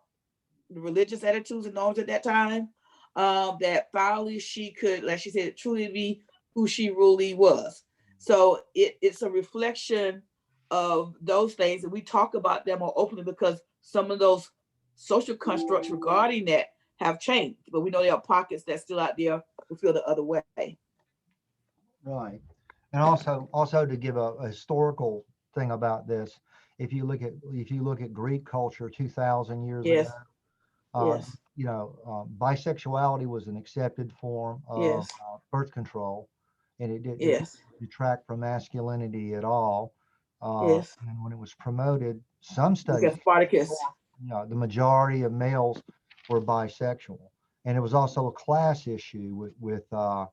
the religious attitudes and norms at that time, that finally she could, like she said, truly be who she really was. So it's a reflection of those things, and we talk about them more openly because some of those social constructs regarding that have changed, but we know there are pockets that's still out there who feel the other way. Right. And also to give a historical thing about this, if you look at Greek culture 2,000 years ago, bisexuality was an accepted form of birth control, and it didn't detract from masculinity at all. And when it was promoted, some studies, the majority of males were bisexual, and it was also a class issue with the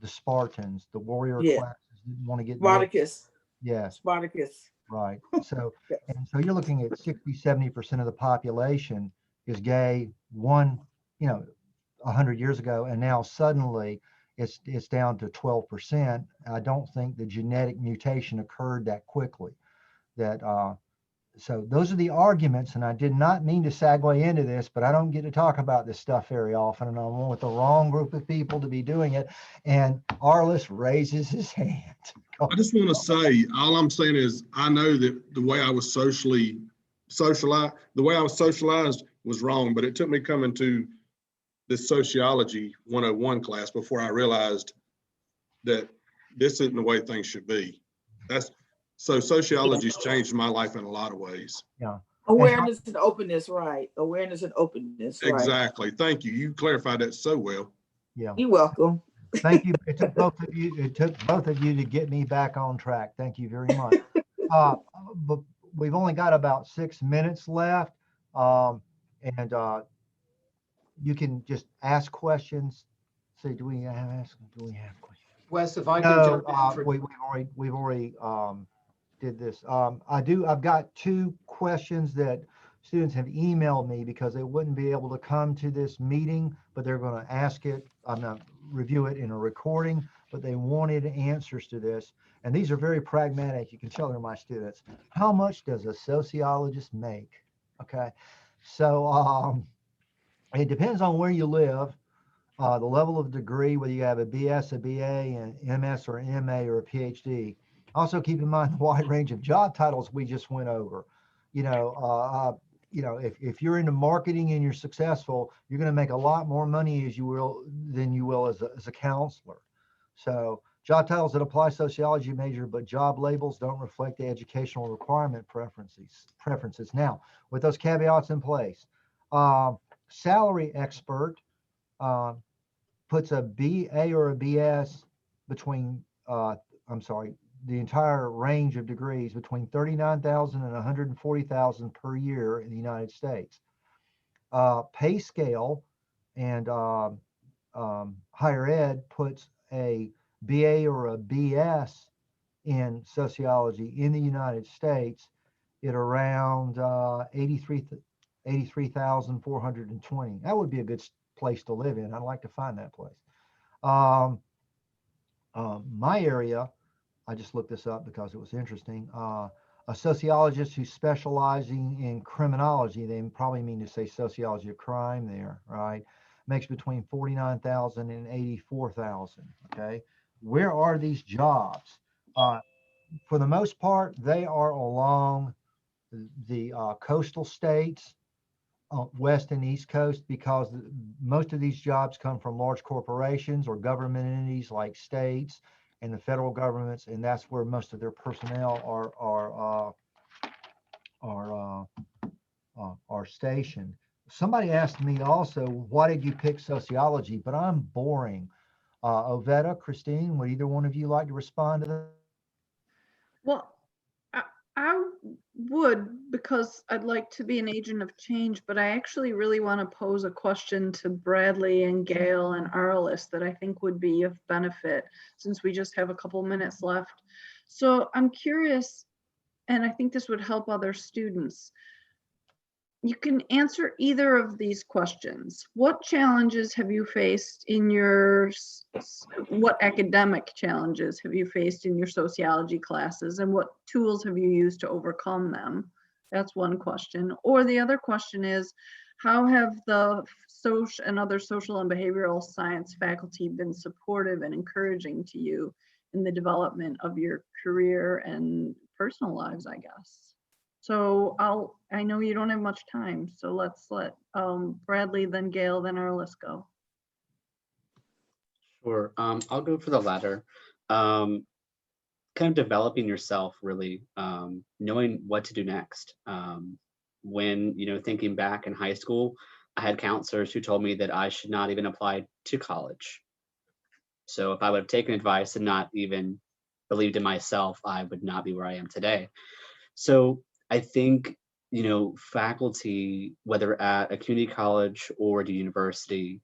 Spartans, the warrior classes didn't want to get Spartacus. Yes. Spartacus. Right. So, and so you're looking at 60-70% of the population is gay 100 years ago, and now suddenly it's down to 12%. I don't think the genetic mutation occurred that quickly. So those are the arguments, and I did not mean to segue into this, but I don't get to talk about this stuff very often, and I'm with the wrong group of people to be doing it. And Arliss raises his hand. I just want to say, all I'm saying is, I know that the way I was socialized was wrong, but it took me coming to this sociology 101 class before I realized that this isn't the way things should be. So sociology's changed my life in a lot of ways. Yeah. Awareness and openness, right? Awareness and openness, right? Exactly. Thank you. You clarified that so well. Yeah. You're welcome. Thank you. It took both of you to get me back on track. Thank you very much. But we've only got about 6 minutes left. And you can just ask questions. See, do we have questions? Wes, if I can jump in we've already did this. I've got 2 questions that students have emailed me because they wouldn't be able to come to this meeting, but they're going to ask it. I'm going to review it in a recording, but they wanted answers to this. And these are very pragmatic. You can tell they're my students. How much does a sociologist make? Okay. So it depends on where you live. the level of degree, whether you have a BS, a BA, an MS or MA or a PhD. Also keep in mind the wide range of job titles we just went over. You know, if you're into marketing and you're successful, you're going to make a lot more money than you will as a counselor. So job titles that apply sociology major, but job labels don't reflect the educational requirement preferences. Now, with those caveats in place, salary expert puts a BA or a BS between, the entire range of degrees between 39,000 and 140,000 per year in the United States. Pay scale and higher ed puts a BA or a BS in sociology in the United States at around 83,420. That would be a good place to live in. I'd like to find that place. My area, I just looked this up because it was interesting. A sociologist who's specializing in criminology, they probably mean to say sociology of crime there, right? Makes between 49,000 and 84,000, okay? Where are these jobs? For the most part, they are along the coastal states, West and East Coast, because most of these jobs come from large corporations or government entities like states and the federal governments, and that's where most of their personnel are stationed. Somebody asked me also, why did you pick sociology? But I'm boring. Ovetta, Christine, would either one of you like to respond to that? Well, I would, because I'd like to be an agent of change, but I actually really want to pose a question to Bradley and Gail and Arliss that I think would be of benefit, since we just have a couple minutes left. So I'm curious, and I think this would help other students. You can answer either of these questions. What challenges have you faced in what academic challenges have you faced in your sociology classes, and what tools have you used to overcome them? That's one question. Or the other question is, how have the social and other social and behavioral science faculty been supportive and encouraging to you in the development of your career and personal lives, I guess? So I know you don't have much time, so let's let Bradley, then Gail, then Arliss go. Sure. I'll go for the latter. Kind of developing yourself, really, knowing what to do next. When, thinking back in high school, I had counselors who told me that I should not even apply to college. So if I would have taken advice and not even believed in myself, I would not be where I am today. So I think, faculty, whether at a community college or at a university,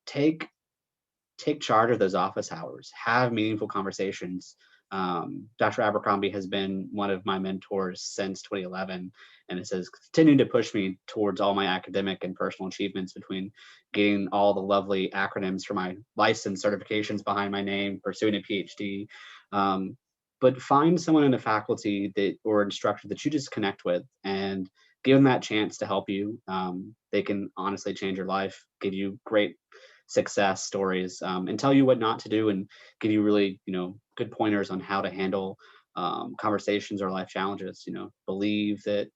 take charge of those office hours, have meaningful conversations. Dr. Abercrombie has been one of my mentors since 2011, and it says continuing to push me towards all my academic and personal achievements, between getting all the lovely acronyms for my license certifications behind my name, pursuing a PhD. But find someone in the faculty or instructor that you just connect with, and give them that chance to help you. They can honestly change your life, give you great success stories, and tell you what not to do, and give you really, good pointers on how to handle conversations or life challenges. Believe that,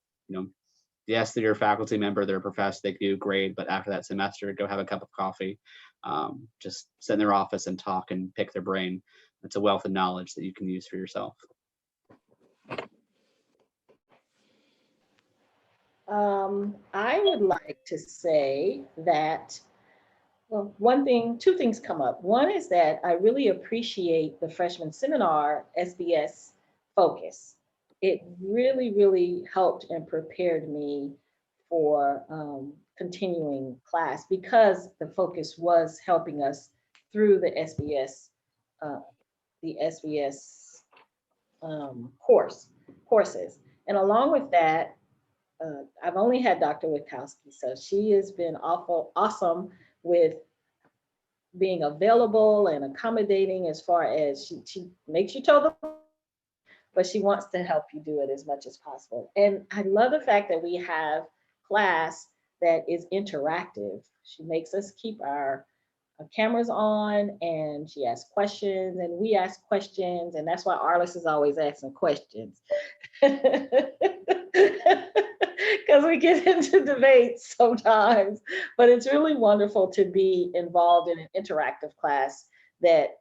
yes, they're a faculty member, they're a professor, they do great, but after that semester, go have a cup of coffee, just sit in their office and talk and pick their brain. It's a wealth of knowledge that you can use for yourself. I would like to say that, well, two things come up. One is that I really appreciate the freshman seminar SBS focus. It really, really helped and prepared me for continuing class, because the focus was helping us through the SBS courses. And along with that, I've only had Dr. Witkowski, so she has been awesome with being available and accommodating, as far as she makes you toe the, but she wants to help you do it as much as possible. And I love the fact that we have class that is interactive. She makes us keep our cameras on, and she asks questions and we ask questions, and that's why Arliss is always asking questions. Because we get into debates sometimes, but it's really wonderful to be involved in an interactive class that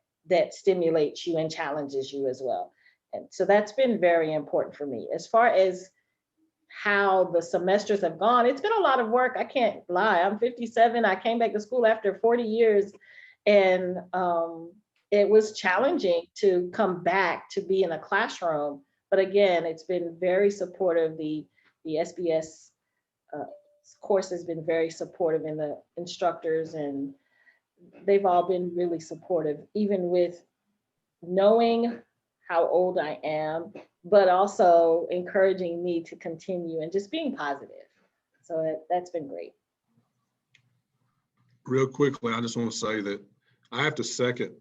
stimulates you and challenges you as well. And so that's been very important for me. As far as how the semesters have gone, it's been a lot of work. I can't lie. I'm 57. I came back to school after 40 years, and it was challenging to come back to be in a classroom. But again, it's been very supportive. The SBS course has been very supportive, and the instructors, and they've all been really supportive, even with knowing how old I am, but also encouraging me to continue and just being positive. So that's been great. Real quickly, I just want to say that I have to second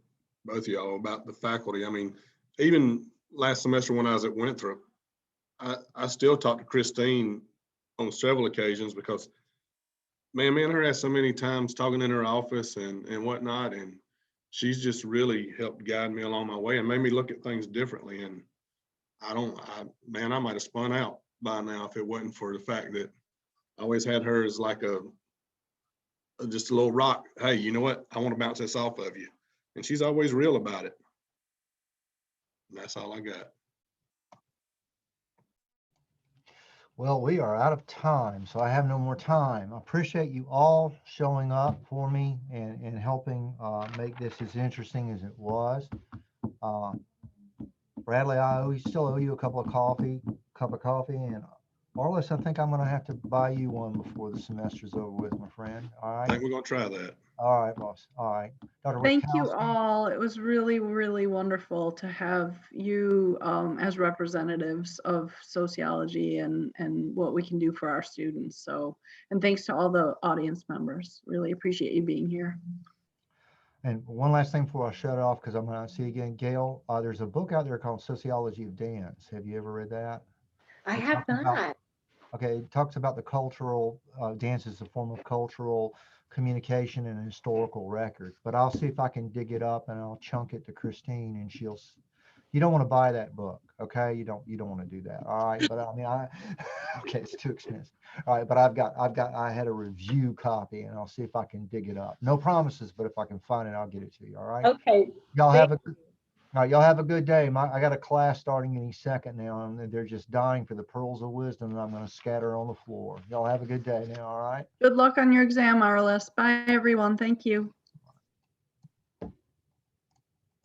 both of y'all about the faculty. I mean, even last semester when I was at Winthrop, I still talked to Christine on several occasions because, man, me and her had so many times talking in her office and whatnot, and she's just really helped guide me along my way and made me look at things differently. And I might have spun out by now if it wasn't for the fact that I always had her as like just a little rock. Hey, you know what? I want to bounce this off of you. And she's always real about it. And that's all I got. Well, we are out of time, so I have no more time. I appreciate you all showing up for me and helping make this as interesting as it was. Bradley, I still owe you a cup of coffee, and Arliss, I think I'm going to have to buy you one before the semester's over with, my friend. All I right. think we're going to try that. All right, boss. All right. Dr. Thank you Witkowski. all. It was really, really wonderful to have you as representatives of sociology and what we can do for our students. So, and thanks to all the audience members. Really appreciate you being here. And one last thing before I shut off, because I'm going to see you again, Gail. There's a book out there called Sociology of Dance. Have you ever read that? I have not. Okay, it talks about the cultural dance as a form of cultural communication and historical record. But I'll see if I can dig it up and I'll chunk it to Christine, and you don't want to buy that book, okay? You don't want to do that. All right, but I mean, okay, it's too expensive. All right, but I had a review copy, and I'll see if I can dig it up. No promises, but if I can find it, I'll get it to you. All right. Okay. Y'all have a good day. I got a class starting any second now, and they're just dying for the pearls of wisdom that I'm going to scatter on the floor. Y'all have a good day now. All right. Good luck on your exam, Arliss. Bye, everyone. Thank you.